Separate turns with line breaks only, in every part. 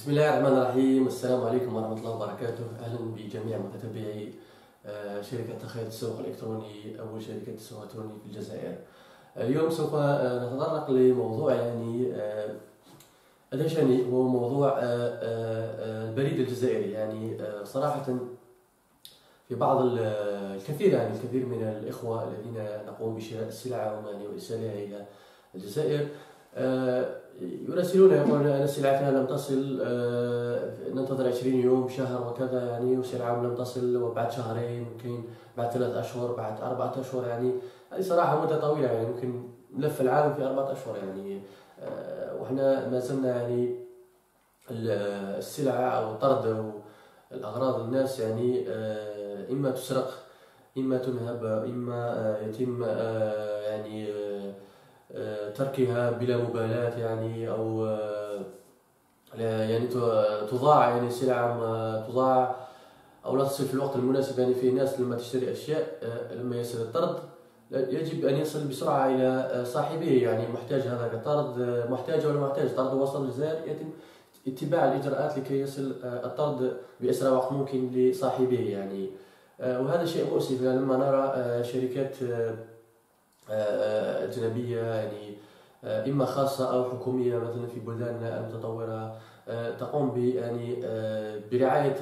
بسم الله الرحمن الرحيم. السلام عليكم ورحمة الله وبركاته. أهلا بجميع متتبعي شركة تخيل التسوق الإلكتروني، أول شركة تسوق إلكتروني في الجزائر. اليوم سوف نتطرق لموضوع أدهشني، هو موضوع البريد الجزائري. صراحة في بعض الكثير من الإخوة الذين نقوم بشراء السلع وإرسالها إلى الجزائر يراسلون يقولون أن سلعتنا لم تصل، ننتظر 20 يوم، شهر وكذا وسلعة لم تصل، وبعد شهرين، ممكن بعد 3 أشهر، بعد 4 أشهر. هذه صراحة مدة طويلة، يمكن نلف العالم في 4 أشهر وإحنا ما زلنا السلع أو طرد الأغراض الناس إما تسرق، إما تنهب، إما يتم تركها بلا مبالاة، أو تضاع، السلع تضاع أو لا تصل في الوقت المناسب. في ناس لما تشتري أشياء، لما يصل الطرد يجب أن يصل بسرعة إلى صاحبه، محتاج هذا الطرد، محتاج ولا محتاج طرد وصل الجزائر، يتم اتباع الإجراءات لكي يصل الطرد بأسرع وقت ممكن لصاحبه. وهذا شيء مؤسف لما نرى شركات أجنبية، إما خاصة أو حكومية، مثلا في بلداننا المتطورة، تقوم برعاية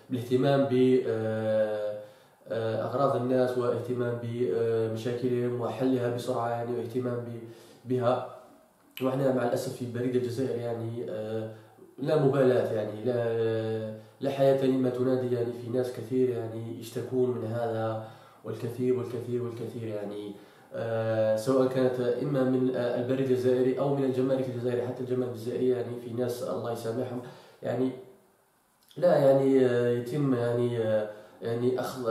بالاهتمام بأغراض الناس، واهتمام بمشاكلهم وحلها بسرعة، واهتمام بها. وإحنا مع الأسف في بريد الجزائر لا مبالاة، لا حياة لما تنادي. في ناس كثير يشتكون من هذا، والكثير والكثير والكثير، سواء كانت إما من البريد الجزائري أو من الجمارك الجزائرية. حتى الجمارك الجزائرية في ناس الله يسامحهم، لا يتم أخذ،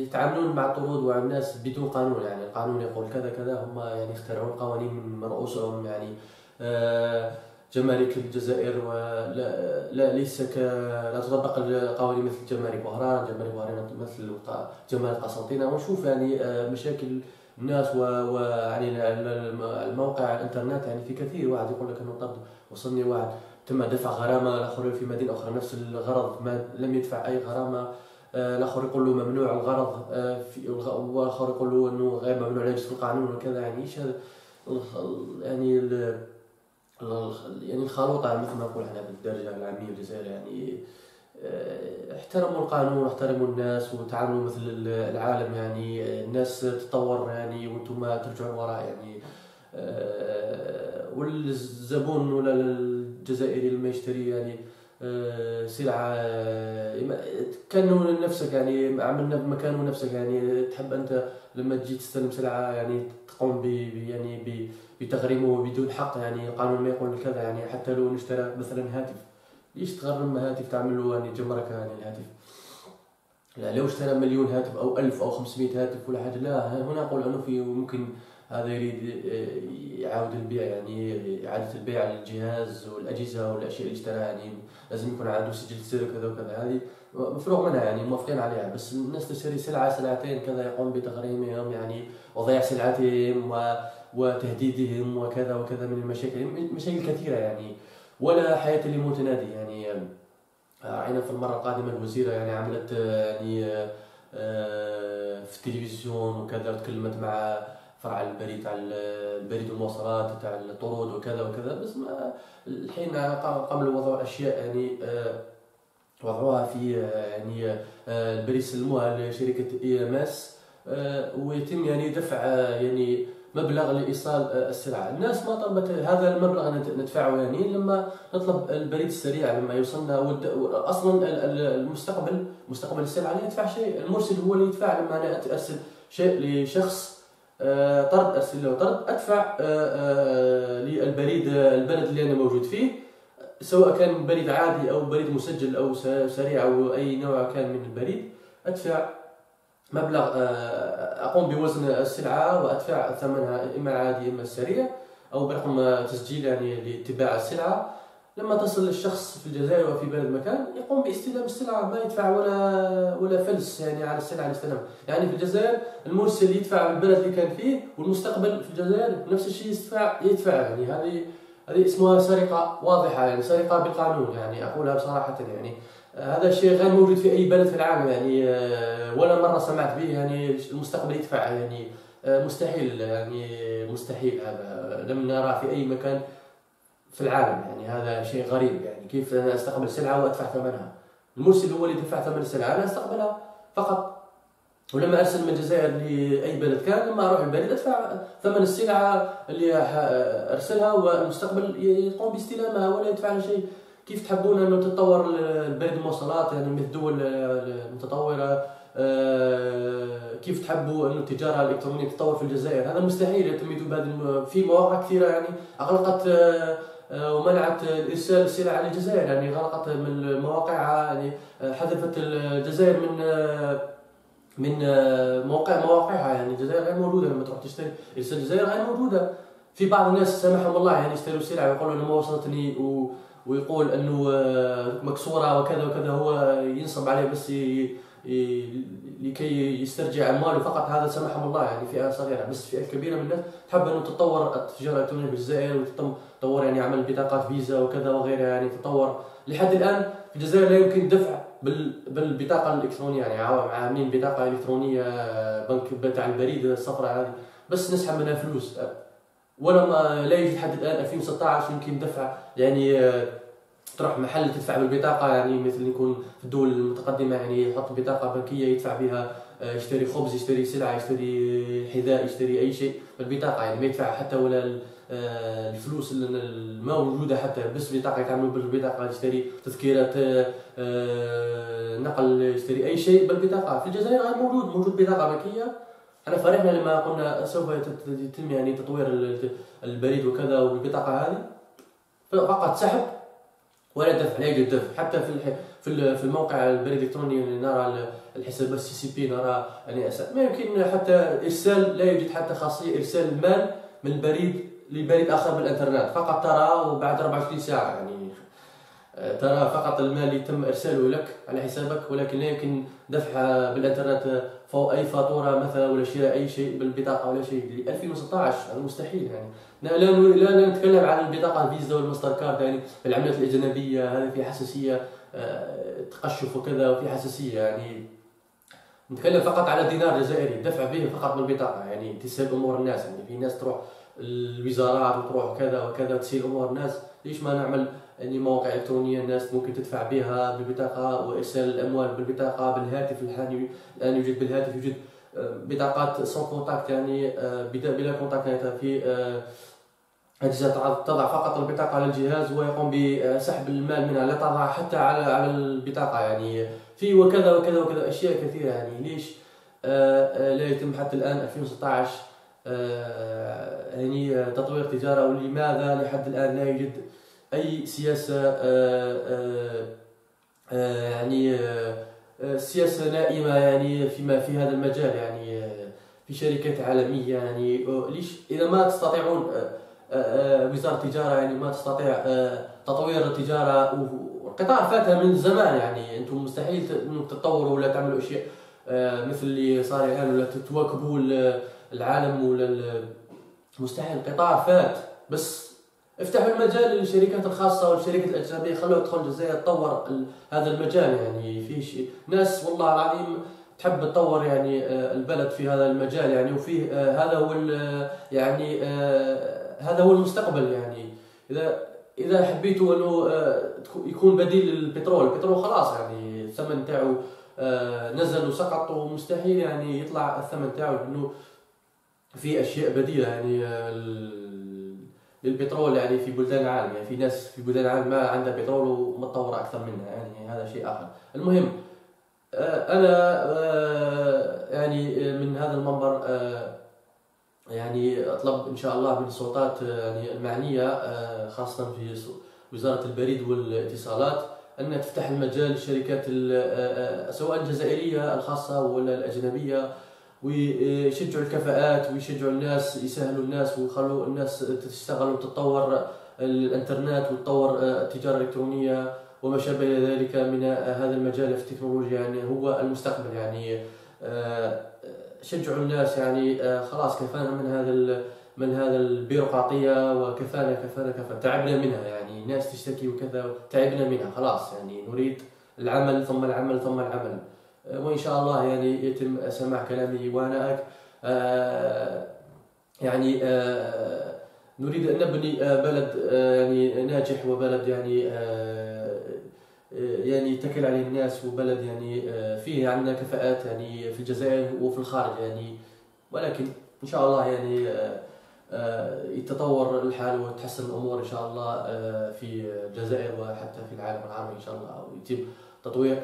يتعاملون مع الطرود ومع الناس بدون قانون. القانون يقول كذا كذا، هم يخترعون قوانين من رؤوسهم. جمارك الجزائر لا لا تطبق القوانين مثل جمارك وهران، مثل جمارك قسنطينة. ونشوف مشاكل الناس الموقع الانترنت. في كثير واحد يقول لك انه طرد وصلني، واحد تم دفع غرامة، الاخر في مدينة اخرى نفس الغرض ما لم يدفع اي غرامة، الاخر يقول له ممنوع الغرض، والاخر يقول له انه غير ممنوع، يجوز في القانون وكذا. ايش هذا الخلوطة، مثل ما نقول احنا بالدرجة العامية الجزائرية. احترموا القانون واحترموا الناس وتعاملوا مثل العالم. الناس تتطور، وانتم ترجعوا وراء. والزبون ولا الجزائري لما يشتري سلعة، كانوا نفسك، عملنا بمكانه نفسك. تحب انت لما تجي تستلم سلعة تقوم بتغريمه بدون حق. القانون ما يقول كذا. حتى لو نشترى مثلا هاتف، ليش تغرم هاتف تعمل له جمرك الهاتف؟ لا، لو اشترى مليون هاتف او 1000 او 500 هاتف ولا حاجه، لا، هنا نقول انه في ممكن هذا يريد يعاود البيع، اعاده البيع للجهاز والاجهزه والاشياء اللي اشتراها. لازم يكون عنده سجل سر كذا وكذا. هذه مفروغ منها، موافقين عليها. بس الناس تشتري سلعه سلعتين كذا، يقوم بتغريمهم، وضياع سلعتهم وتهديدهم وكذا وكذا من مشاكل كثيره. ولا حياه لمتنادي. راينا في المره القادمه الوزيره عملت في التلفزيون وكذا، وتكلمت مع فرع البريد، تاع البريد والمواصلات، تاع الطرود وكذا وكذا. بس الحين قاموا وضعوا اشياء، وضعوها في البريد، سلموها لشركه EMS، ويتم دفع مبلغ لايصال السلعه. الناس ما طلبت هذا المبلغ ندفعه لما نطلب البريد السريع، لما يوصلنا. اصلا مستقبل السلعه لا يدفع شيء، المرسل هو اللي يدفع. لما انا ارسل شيء لشخص، طرد، ارسل له طرد، ادفع للبريد البلد اللي انا موجود فيه، سواء كان بريد عادي او بريد مسجل او سريع او اي نوع كان من البريد. ادفع مبلغ، اقوم بوزن السلعه وادفع ثمنها، اما العادي اما السريع، او برقم تسجيل لاتباع السلعه. لما تصل للشخص في الجزائر وفي بلد مكان، يقوم باستلام السلعه، ما يدفع ولا فلس على السلعه اللي استلمها. في الجزائر المرسل يدفع البلد اللي كان فيه، والمستقبل في الجزائر نفس الشيء يدفع. هذه هذه اسمها سرقة واضحة، يعني سرقة بالقانون، يعني أقولها بصراحة. يعني هذا الشيء غير موجود في أي بلد في العالم، يعني ولا مرة سمعت به. يعني المستقبل يدفع، يعني مستحيل، يعني مستحيل. هذا لم نرى في أي مكان في العالم. يعني هذا شيء غريب. يعني كيف أنا أستقبل سلعة وأدفع ثمنها؟ المرسل هو اللي يدفع ثمن السلعة، أنا أستقبلها فقط. ولما ارسل من الجزائر لاي بلد كان، لما اروح البريد ادفع ثمن السلعه اللي ارسلها، والمستقبل يقوم باستلامها ولا يدفع لها شيء. كيف تحبون انه تتطور البريد المواصلات يعني مثل الدول المتطوره؟ كيف تحبوا انه التجاره الالكترونيه تتطور في الجزائر؟ هذا مستحيل. يعتمدوا بهذه في مواقع كثيره يعني اغلقت ومنعت ارسال السلع على الجزائر، يعني غلقت من مواقعها، يعني حذفت الجزائر من مواقعها. يعني الجزائر غير موجوده. لما تروح تشتري رسالة الجزائر غير موجوده. في بعض الناس سامحهم الله يعني يشتروا سلع ويقولوا انه ما وصلتني، ويقول انه مكسوره وكذا وكذا، هو ينصب عليه بس لكي يسترجع امواله فقط. هذا سامحهم الله، يعني فئه صغيره. بس فئه كبيره من الناس تحب انه تتطور التجاره الالكترونيه في الجزائر، وتطور يعني عمل بطاقات فيزا وكذا وغيرها. يعني تطور لحد الان في الجزائر لا يمكن دفع بالبطاقه الالكترونيه. يعني عاملين بطاقه الكترونيه بنك بتاع البريد الصفراء هذه، بس نسحب منها فلوس. ولا لا يوجد حد الان 2016 يمكن دفع، يعني تروح محل تدفع بالبطاقه، يعني مثل يكون في الدول المتقدمه، يعني يحط بطاقه بنكيه يدفع بها، يشتري خبز، يشتري سلعه، يشتري حذاء، يشتري اي شيء بالبطاقه. يعني ما يدفع حتى ولا الفلوس ما موجوده حتى، بس بطاقه يتعاملوا بالبطاقه، يشتري تذكيرات نقل، يشتري اي شيء بالبطاقه. في الجزائر غير موجود بطاقه بنكيه. احنا فرحنا لما قلنا سوف يتم يعني تطوير البريد وكذا، والبطاقه هذه فقط سحب ولا دفع، لا يوجد دفع. حتى في الموقع البريد الالكتروني نرى الحساب السي سي بي، نرى يعني ما يمكن حتى ارسال، لا يوجد حتى خاصيه ارسال المال من البريد لبريد اخر بالانترنت. فقط ترى وبعد 24 ساعه، يعني ترى فقط المال اللي تم ارساله لك على حسابك، ولكن لا يمكن دفع بالانترنت فوق اي فاتوره مثلا، ولا شراء اي شيء بالبطاقه ولا شيء. 2016 هذا مستحيل. يعني لا نتكلم عن البطاقه الفيزا والماستر كارد، يعني العملات الاجنبيه هذه في حساسيه، تقشف وكذا، وفي حساسيه. يعني نتكلم فقط على دينار جزائري دفع به فقط بالبطاقه، يعني تسهل امور الناس. يعني في ناس تروح الوزارات وتروح كذا وكذا تسهل امور الناس. ليش ما نعمل يعني مواقع الكترونيه الناس ممكن تدفع بها بالبطاقه، وارسال الاموال بالبطاقه بالهاتف؟ الان يوجد بالهاتف، يوجد بطاقات سون كونتاكت، يعني بلا كونتاكت. يعني في أجهزة تضع فقط البطاقة على الجهاز ويقوم بسحب المال منها، لا تضع حتى على البطاقة. يعني في وكذا وكذا وكذا أشياء كثيرة. يعني ليش لا يتم حتى الآن 2016 يعني تطوير تجارة؟ ولماذا لحد الآن لا يوجد أي سياسة يعني سياسة نائمة يعني في هذا المجال؟ يعني في شركات عالمية. يعني ليش إذا ما تستطيعون وزارة التجارة يعني ما تستطيع تطوير التجارة؟ والقطاع فاتها من زمان. يعني أنتم مستحيل أنكم تتطوروا ولا تعملوا أشياء مثل اللي صار الآن، ولا تواكبوا العالم، ولا مستحيل. القطاع فات. بس افتحوا المجال للشركات الخاصة والشركات الأجنبية، خلوها تدخل الجزائر تطور هذا المجال. يعني في ناس والله العظيم تحب تطور يعني البلد في هذا المجال. يعني وفيه هذا هو يعني هذا هو المستقبل. يعني اذا حبيتوا انه يكون بديل للبترول، البترول خلاص يعني الثمن تاعو نزل وسقط، ومستحيل يعني يطلع الثمن تاعو، لانه في اشياء بديله يعني للبترول يعني في بلدان العالم. يعني في ناس في بلدان العالم ما عندها بترول ومتطوره اكثر منها، يعني هذا شيء اخر. المهم انا يعني من هذا المنبر يعني اطلب ان شاء الله من السلطات يعني المعنيه، خاصه في وزاره البريد والاتصالات، ان تفتح المجال للشركات سواء الجزائريه الخاصه ولا الاجنبيه، ويشجعوا الكفاءات، ويشجعوا الناس، يسهلوا الناس ويخلوا الناس تشتغل وتتطور الانترنت وتطور التجاره الالكترونيه وما شابه ذلك من هذا المجال في التكنولوجيا. يعني هو المستقبل. يعني شجعوا الناس، يعني خلاص كفانا من هذا من هذا البيروقراطية، وكفانا كفانا كفانا، تعبنا منها يعني، ناس تشتكي وكذا، تعبنا منها خلاص يعني، نريد العمل ثم العمل ثم العمل. وإن شاء الله يعني يتم سماع كلامي وأنا يعني نريد أن نبني بلد يعني ناجح، وبلد يعني يعني يتكل عليه الناس، وبلد يعني فيه عندنا كفاءات يعني في الجزائر وفي الخارج يعني. ولكن إن شاء الله يعني يتطور الحال وتحسن الأمور إن شاء الله في الجزائر وحتى في العالم العربي إن شاء الله، ويتم تطوير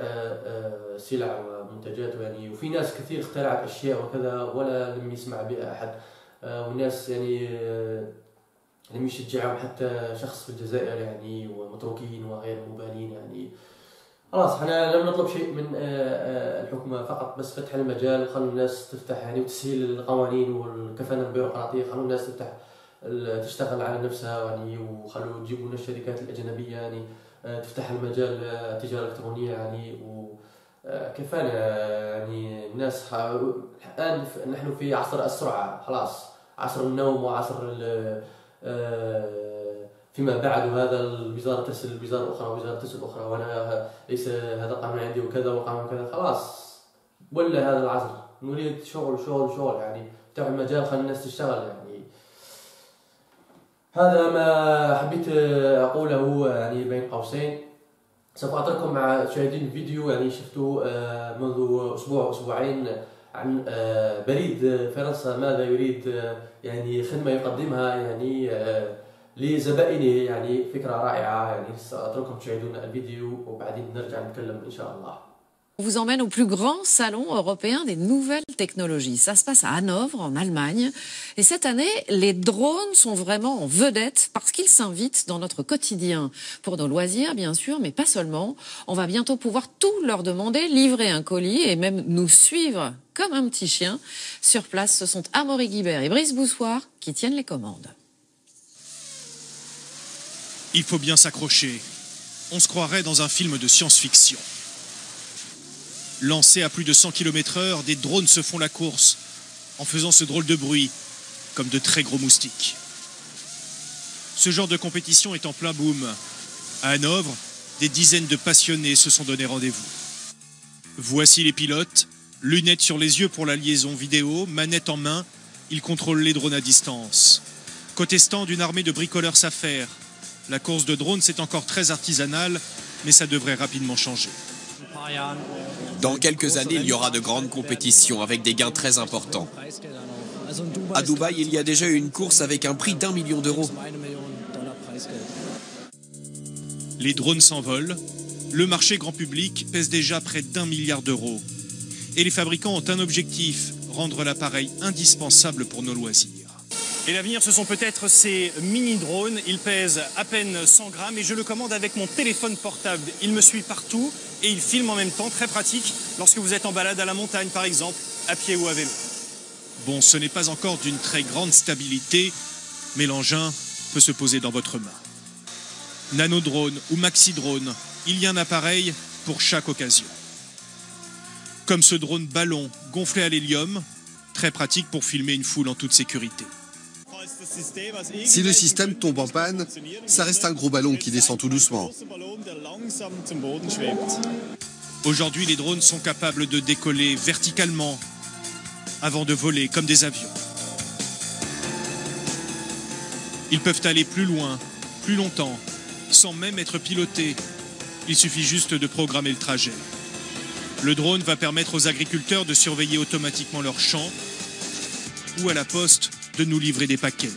سلع ومنتجات يعني. وفي ناس كثير اخترعت أشياء وكذا ولا لم يسمع بها أحد، والناس يعني لم يشجعهم حتى شخص في الجزائر يعني، ومتروكين وغير مبالين يعني. خلاص احنا لم نطلب شيء من الحكومة، فقط بس فتح المجال، خلوا الناس تفتح يعني، وتسهيل القوانين والكفاءة البيروقراطية، خلوا الناس تشتغل على نفسها يعني، وخلوا يجيبوا لنا الشركات الأجنبية يعني تفتح المجال التجارة الإلكترونية يعني. وكفانا يعني الناس الآن نحن في عصر السرعة، خلاص عصر النوم وعصر فيما بعد، وهذا الوزارة ترسل الوزارة أخرى ووزارة ترسل أخرى، وأنا ليس هذا قانون عندي وكذا وقانون كذا، خلاص ولا هذا العصر، نريد شغل شغل شغل يعني، افتحوا المجال خلي الناس تشتغل يعني. هذا ما حبيت أقوله يعني بين قوسين. سوف أترككم مع تشاهدين فيديو يعني شفته منذ أسبوع أو أسبوعين عن بريد فرنسا، ماذا يريد يعني، خدمة يقدمها يعني لزبائنه يعني، فكرة رائعة يعني. سأترككم تشاهدون الفيديو وبعدين نرجع نتكلم إن شاء الله.
On vous emmène au plus grand salon européen des nouvelles technologies. Ça se passe à Hanovre, en Allemagne. Et cette année, les drones sont vraiment en vedette parce qu'ils s'invitent dans notre quotidien. Pour nos loisirs, bien sûr, mais pas seulement. On va bientôt pouvoir tout leur demander, livrer un colis et même nous suivre comme un petit chien. Sur place, ce sont Amaury Guibert et Brice Boussoir qui tiennent les commandes.
Il faut bien s'accrocher. On se croirait dans un film de science-fiction. Lancés à plus de 100 km/h, des drones se font la course en faisant ce drôle de bruit, comme de très gros moustiques. Ce genre de compétition est en plein boom. À Hanovre, des dizaines de passionnés se sont donné rendez-vous. Voici les pilotes, lunettes sur les yeux pour la liaison vidéo, manette en main, ils contrôlent les drones à distance. Côté stand, une armée de bricoleurs s'affaire. La course de drones, c'est encore très artisanal, mais ça devrait rapidement changer.
Dans quelques années, il y aura de grandes compétitions avec des gains très importants. À Dubaï, il y a déjà eu une course avec un prix d'1 million d'euros.
Les drones s'envolent. Le marché grand public pèse déjà près d'1 milliard d'euros. Et les fabricants ont un objectif, rendre l'appareil indispensable pour nos loisirs. Et l'avenir, ce sont peut-être ces mini-drones. Ils pèsent à peine 100 grammes et je le commande avec mon téléphone portable. Il me suit partout et il filme en même temps, très pratique, lorsque vous êtes en balade à la montagne par exemple, à pied ou à vélo. Bon, ce n'est pas encore d'une très grande stabilité, mais l'engin peut se poser dans votre main. Nanodrone ou maxi-drone, il y a un appareil pour chaque occasion. Comme ce drone ballon gonflé à l'hélium, très pratique pour filmer une foule en toute sécurité.
Si le système tombe en panne, ça reste un gros ballon qui descend tout doucement.
Aujourd'hui, les drones sont capables de décoller verticalement avant de voler comme des avions. Ils peuvent aller plus loin, plus longtemps, sans même être pilotés. Il suffit juste de programmer le trajet. Le drone va permettre aux agriculteurs de surveiller automatiquement leurs champs ou à la poste de nous livrer des paquets.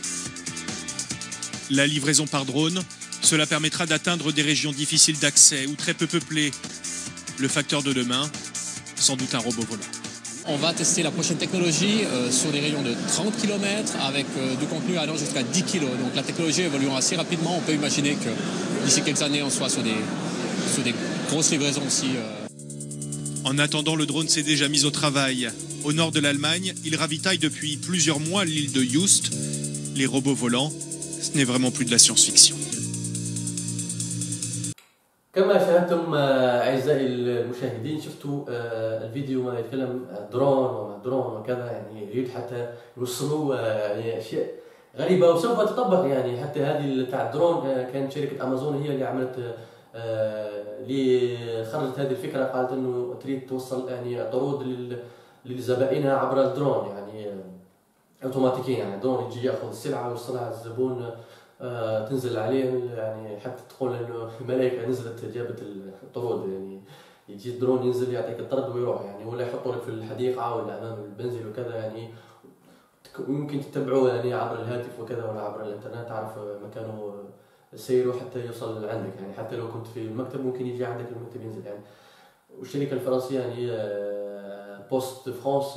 La livraison par drone, cela permettra d'atteindre des régions difficiles d'accès ou très peu peuplées. Le facteur de demain, sans doute un robot volant.
On va tester la prochaine technologie sur des rayons de 30 km avec du contenu allant jusqu'à 10 kg. Donc la technologie évolue assez rapidement. On peut imaginer que d'ici quelques années, on soit sur des grosses livraisons aussi.
En attendant, le drone s'est déjà mis au travail. Au nord de l'Allemagne, il ravitaille depuis plusieurs mois l'île de Juist. Les robots volants, ce n'est vraiment plus de la science-fiction.
كما شاهدتم أعزائي المشاهدين، شفتوا الفيديو ما يتكلم درون وما درون وكذا يعني، يريد حتى يوصلوا يعني أشياء غريبه وسوف تطبق يعني. حتى هذه تاع الدرون كانت شركه امازون هي اللي عملت اللي خرجت هذه الفكره، قالت انه تريد توصل يعني طرود لزبائنها عبر الدرون يعني اوتوماتيكيا. يعني درون يجي ياخذ السلعه ويوصلها للزبون، تنزل عليه يعني حتى تقول انه الملائكه نزلت جابت الطرود. يعني يجي الدرون ينزل يعطيك الطرد ويروح يعني، ولا يحطوا لك في الحديقه ولا امام البنزل وكذا يعني. ممكن تتبعوه يعني عبر الهاتف وكذا ولا عبر الانترنت، تعرف مكانه سيره حتى يوصل لعندك يعني. حتى لو كنت في المكتب ممكن يجي عندك المكتب ينزل يعني. والشركه الفرنسيه يعني بوست فرانس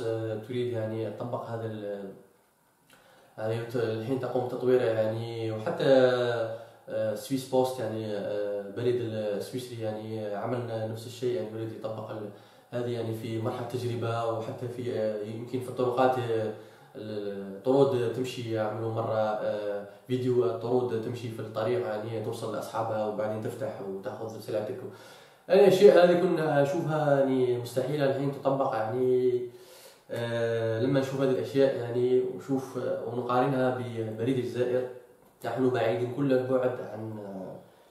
تريد يعني تطبق هذا يعني الحين تقوم بتطويره يعني. وحتى سويس بوست يعني البريد السويسري يعني عملنا نفس الشيء يعني، يريد يطبق هذه يعني في مرحله تجربه. وحتى في يمكن في الطرقات الطرود تمشي، يعملوا مره فيديو الطرود تمشي في الطريق يعني توصل لاصحابها وبعدين تفتح وتاخذ سلعتك. يعني الاشياء هذه كنا اشوفها يعني مستحيله الحين تطبق يعني. لما نشوف هذه الاشياء يعني ونشوف ونقارنها ببريد الجزائر، نحن بعيدين كل البعد عن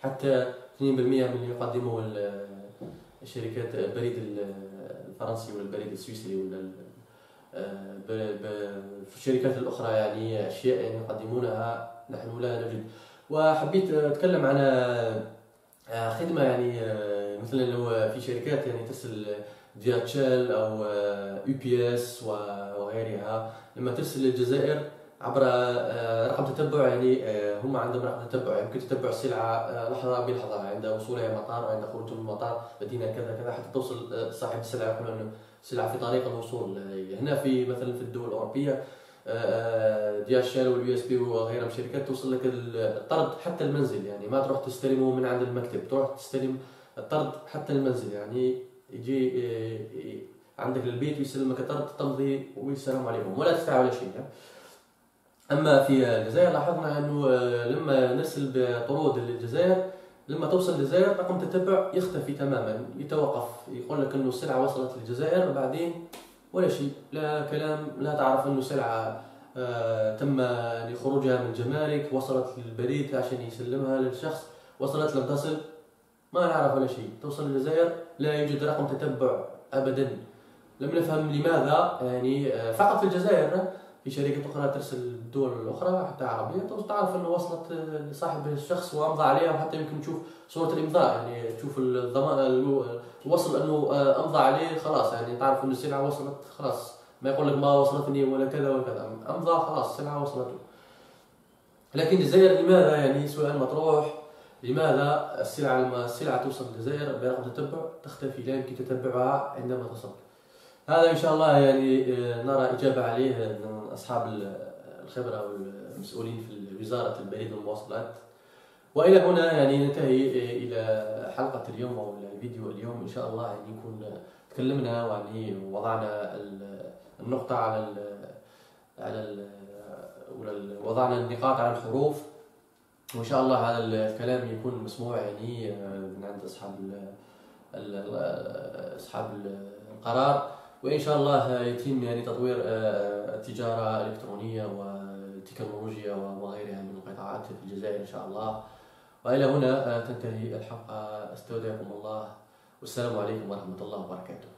حتى 2% من اللي يقدمه الشركات البريد الفرنسي ولا البريد السويسري ولا في الشركات الاخرى يعني. اشياء يعني يقدمونها نحن لا نجد. وحبيت اتكلم عن خدمه يعني مثلا لو في شركات يعني ترسل دياتشل او UPS وغيرها، لما ترسل للجزائر عبر رقم تتبع يعني هم عندهم رقم تتبع، يمكن تتبع السلعه لحظه بلحظه عند وصولها الى المطار وعند خروجها من المطار مدينه كذا كذا حتى توصل صاحب السلعه يقول انه السلعه في طريق الوصول. هنا في مثلا في الدول الاوروبيه DHL والUSB وغيرها من الشركات توصل لك الطرد حتى المنزل يعني، ما تروح تستلمه من عند المكتب، تروح تستلم الطرد حتى المنزل يعني. يجي عندك البيت ويسلمك الطرد، تمضي والسلام عليكم ولا تدفع ولا شيء. اما في الجزائر لاحظنا انه لما نرسل بطرود للجزائر لما توصل للجزائر رقم تتبع يختفي تماما، يتوقف، يقول لك انه السلعه وصلت للجزائر بعدين ولا شيء، لا كلام، لا تعرف انه سلعه تم خروجها من الجمارك وصلت للبريد عشان يسلمها للشخص، وصلت لم تصل، ما نعرف ولا شيء. توصل للجزائر لا يوجد رقم تتبع ابدا. لم نفهم لماذا يعني. فقط في الجزائر، في شركات اخرى ترسل الدول الاخرى حتى عربيه تعرف انه وصلت لصاحب الشخص وامضى عليها، وحتى يمكن تشوف صوره الامضاء يعني، تشوف الوصل انه امضى عليه خلاص يعني، تعرف انه السلعه وصلت خلاص، ما يقول لك ما وصلتني ولا كذا ولا كذا، امضى خلاص السلعه وصلته. لكن الجزائر لماذا يعني سؤال مطروح، لماذا السلعه توصل للجزائر برقم تتبع تختفي، لا يمكن تتبعها عندما تصل؟ هذا ان شاء الله يعني نرى اجابه عليه من اصحاب الخبره والمسؤولين في وزاره البريد والمواصلات. والى هنا يعني ننتهي الى حلقه اليوم او الفيديو اليوم. ان شاء الله يعني نكون تكلمنا يعني وضعنا النقطه وضعنا النقاط على الحروف، وان شاء الله هذا الكلام يكون مسموع يعني من عند اصحاب القرار. وإن شاء الله يتم يعني تطوير التجارة الإلكترونية والتكنولوجيا وغيرها من القطاعات في الجزائر إن شاء الله. وإلى هنا تنتهي الحلقة، استودعكم الله والسلام عليكم ورحمة الله وبركاته.